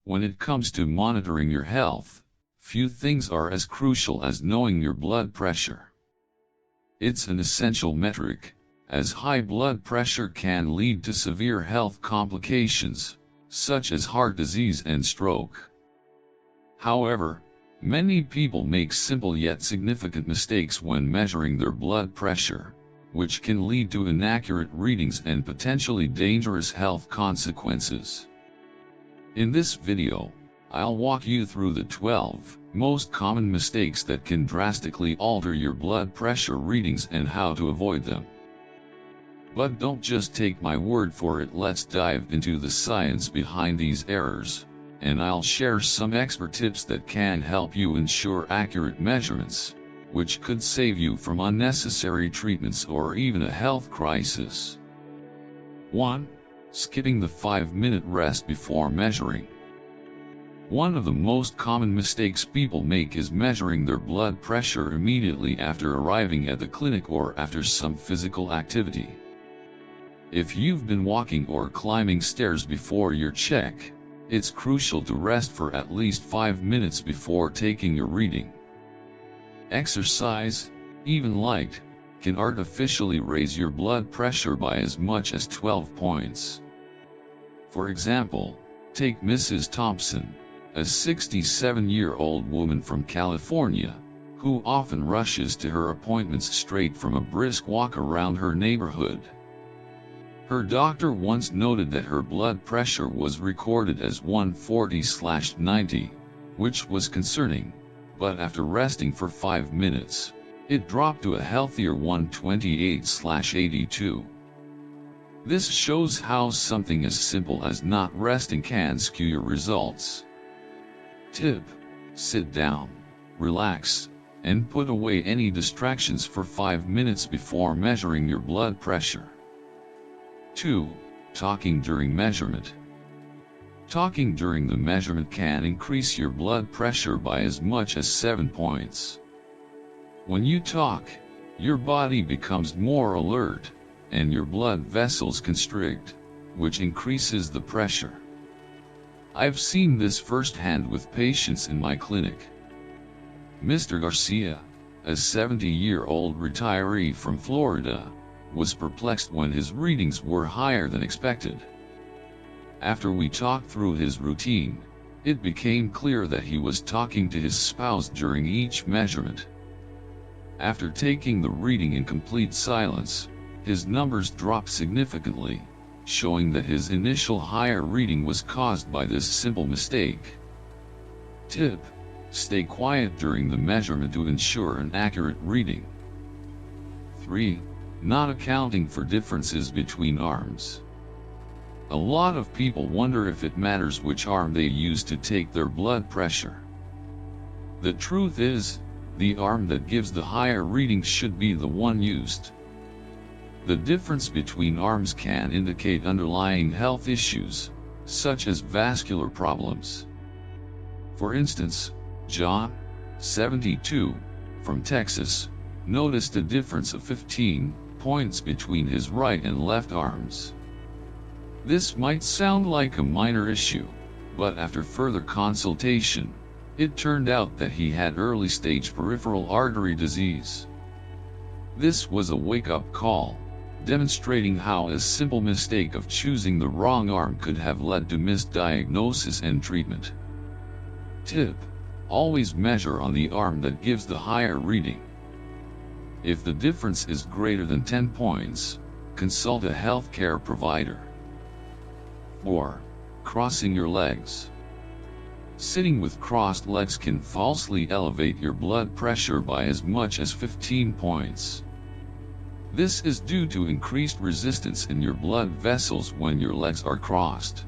When it comes to monitoring your health, few things are as crucial as knowing your blood pressure. It's an essential metric, as high blood pressure can lead to severe health complications, such as heart disease and stroke. However, many people make simple yet significant mistakes when measuring their blood pressure, which can lead to inaccurate readings and potentially dangerous health consequences. In this video, I'll walk you through the 12 most common mistakes that can drastically alter your blood pressure readings and how to avoid them. But don't just take my word for it, let's dive into the science behind these errors, and I'll share some expert tips that can help you ensure accurate measurements, which could save you from unnecessary treatments or even a health crisis. 1. Skipping the 5-minute rest before measuring. One of the most common mistakes people make is measuring their blood pressure immediately after arriving at the clinic or after some physical activity. If you've been walking or climbing stairs before your check, it's crucial to rest for at least 5 minutes before taking your reading. Exercise, even light, can artificially raise your blood pressure by as much as 12 points. For example, take Mrs. Thompson, a 67-year-old woman from California, who often rushes to her appointments straight from a brisk walk around her neighborhood. Her doctor once noted that her blood pressure was recorded as 140/90, which was concerning, but after resting for 5 minutes, it dropped to a healthier 128/82. This shows how something as simple as not resting can skew your results. Tip: sit down, relax, and put away any distractions for 5 minutes before measuring your blood pressure. 2. Talking during measurement. Talking during the measurement can increase your blood pressure by as much as 7 points. When you talk, your body becomes more alert, and your blood vessels constrict, which increases the pressure. I've seen this firsthand with patients in my clinic. Mr. Garcia, a 70-year-old retiree from Florida, was perplexed when his readings were higher than expected. After we talked through his routine, it became clear that he was talking to his spouse during each measurement. After taking the reading in complete silence, his numbers dropped significantly, showing that his initial higher reading was caused by this simple mistake. Tip: stay quiet during the measurement to ensure an accurate reading. 3. Not accounting for differences between arms. A lot of people wonder if it matters which arm they use to take their blood pressure. The truth is, the arm that gives the higher reading should be the one used. The difference between arms can indicate underlying health issues, such as vascular problems. For instance, John, 72, from Texas, noticed a difference of 15 points between his right and left arms. This might sound like a minor issue, but after further consultation, it turned out that he had early-stage peripheral artery disease. This was a wake-up call, demonstrating how a simple mistake of choosing the wrong arm could have led to misdiagnosis and treatment. Tip: always measure on the arm that gives the higher reading. If the difference is greater than 10 points, consult a healthcare provider. 4. Crossing your legs. Sitting with crossed legs can falsely elevate your blood pressure by as much as 15 points. This is due to increased resistance in your blood vessels when your legs are crossed.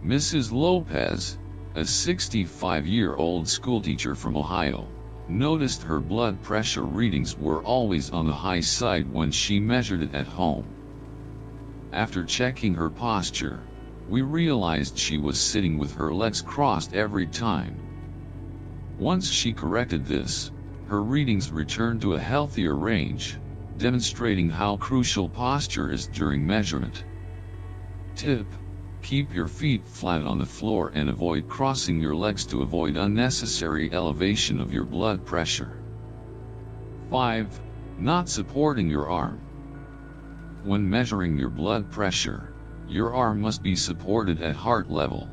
Mrs. Lopez, a 65-year-old schoolteacher from Ohio, noticed her blood pressure readings were always on the high side when she measured it at home. After checking her posture, we realized she was sitting with her legs crossed every time. Once she corrected this, her readings returned to a healthier range, demonstrating how crucial posture is during measurement. Tip: Keep your feet flat on the floor and avoid crossing your legs to avoid unnecessary elevation of your blood pressure. 5. Not supporting your arm. When measuring your blood pressure, your arm must be supported at heart level.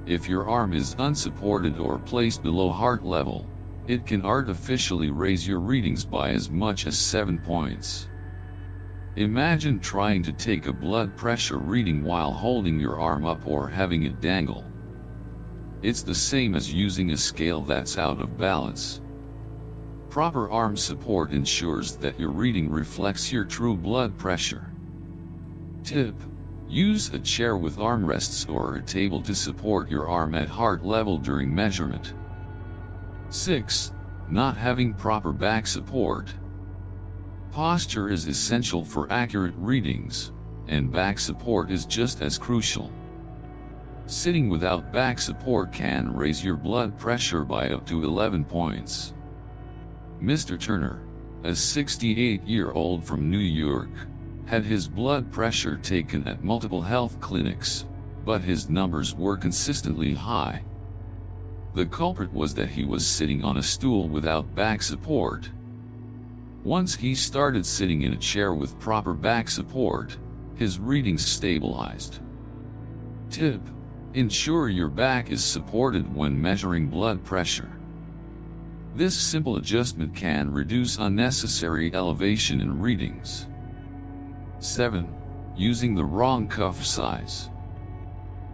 If your arm is unsupported or placed below heart level, it can artificially raise your readings by as much as 7 points. Imagine trying to take a blood pressure reading while holding your arm up or having it dangle. It's the same as using a scale that's out of balance. Proper arm support ensures that your reading reflects your true blood pressure. Tip: use a chair with armrests or a table to support your arm at heart level during measurement. 6. Not having proper back support. Posture is essential for accurate readings, and back support is just as crucial. Sitting without back support can raise your blood pressure by up to 11 points. Mr. Turner, a 68-year-old from New York, had his blood pressure taken at multiple health clinics, but his numbers were consistently high. The culprit was that he was sitting on a stool without back support. Once he started sitting in a chair with proper back support, his readings stabilized. Tip: ensure your back is supported when measuring blood pressure. This simple adjustment can reduce unnecessary elevation in readings. 7. Using the wrong cuff size.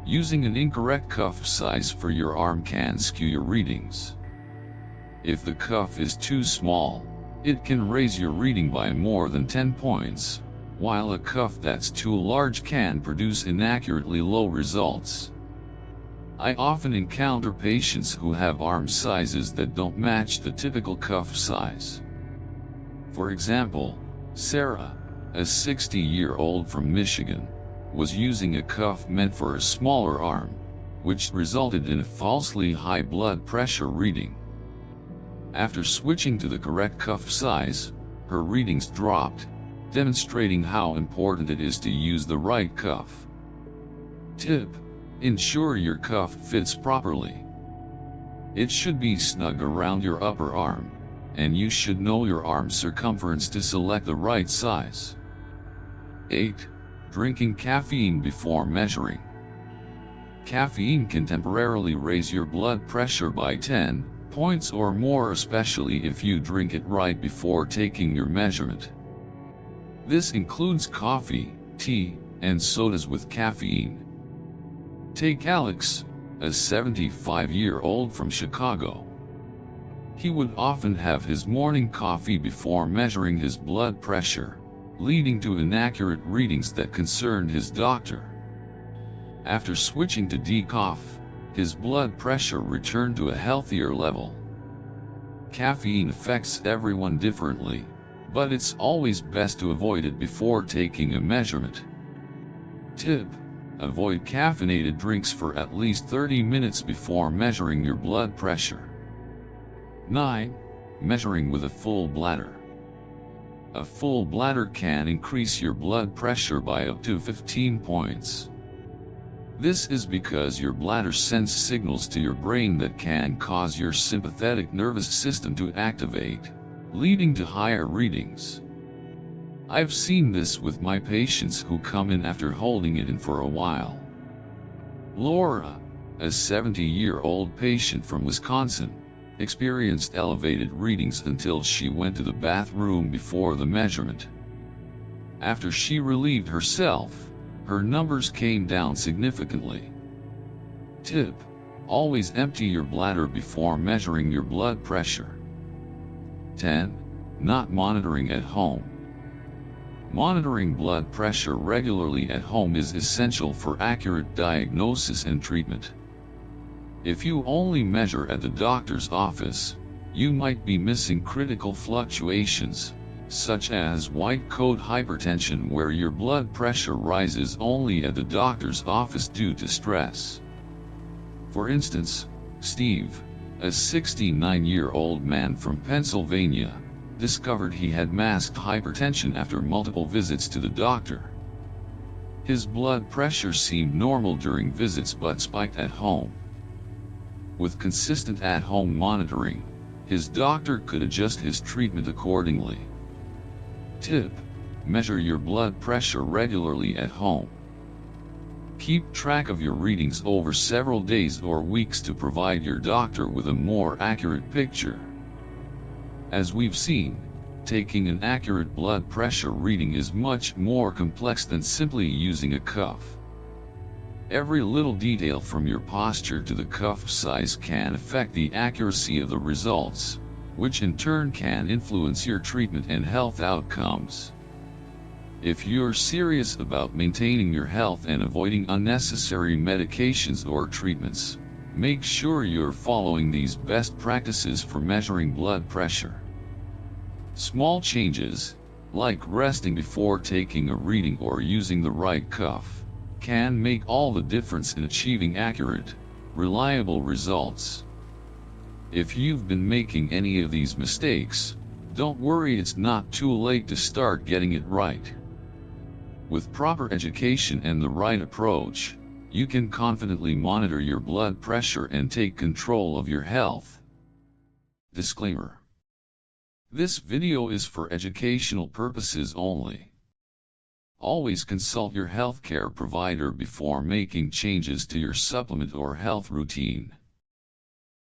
Using an incorrect cuff size for your arm can skew your readings. If the cuff is too small, it can raise your reading by more than 10 points, while a cuff that's too large can produce inaccurately low results. I often encounter patients who have arm sizes that don't match the typical cuff size. For example, Sarah, a 60-year-old from Michigan, was using a cuff meant for a smaller arm, which resulted in a falsely high blood pressure reading. After switching to the correct cuff size, her readings dropped, demonstrating how important it is to use the right cuff. Tip: ensure your cuff fits properly. It should be snug around your upper arm, and you should know your arm circumference to select the right size. 8. Drinking caffeine before measuring. Caffeine can temporarily raise your blood pressure by 10 points or more, especially if you drink it right before taking your measurement. This includes coffee, tea, and sodas with caffeine. Take Alex, a 75-year-old from Chicago. He would often have his morning coffee before measuring his blood pressure, leading to inaccurate readings that concerned his doctor. After switching to decaf, his blood pressure returned to a healthier level. Caffeine affects everyone differently, but it's always best to avoid it before taking a measurement. Tip: avoid caffeinated drinks for at least 30 minutes before measuring your blood pressure. 9. Measuring with a full bladder. A full bladder can increase your blood pressure by up to 15 points. This is because your bladder sends signals to your brain that can cause your sympathetic nervous system to activate, leading to higher readings. I've seen this with my patients who come in after holding it in for a while. Laura, a 70-year-old patient from Wisconsin, experienced elevated readings until she went to the bathroom before the measurement. After she relieved herself, her numbers came down significantly. Tip: always empty your bladder before measuring your blood pressure. 10. Not monitoring at home. Monitoring blood pressure regularly at home is essential for accurate diagnosis and treatment. If you only measure at the doctor's office, you might be missing critical fluctuations, such as white coat hypertension, where your blood pressure rises only at the doctor's office due to stress. For instance, Steve, a 69-year-old man from Pennsylvania, discovered he had masked hypertension after multiple visits to the doctor. His blood pressure seemed normal during visits but spiked at home. With consistent at-home monitoring, his doctor could adjust his treatment accordingly. Tip: measure your blood pressure regularly at home. Keep track of your readings over several days or weeks to provide your doctor with a more accurate picture. As we've seen, taking an accurate blood pressure reading is much more complex than simply using a cuff. Every little detail from your posture to the cuff size can affect the accuracy of the results, which in turn can influence your treatment and health outcomes. If you're serious about maintaining your health and avoiding unnecessary medications or treatments, make sure you're following these best practices for measuring blood pressure. Small changes, like resting before taking a reading or using the right cuff, can make all the difference in achieving accurate, reliable results. If you've been making any of these mistakes, don't worry, it's not too late to start getting it right. With proper education and the right approach, you can confidently monitor your blood pressure and take control of your health. Disclaimer: this video is for educational purposes only. Always consult your healthcare provider before making changes to your supplement or health routine.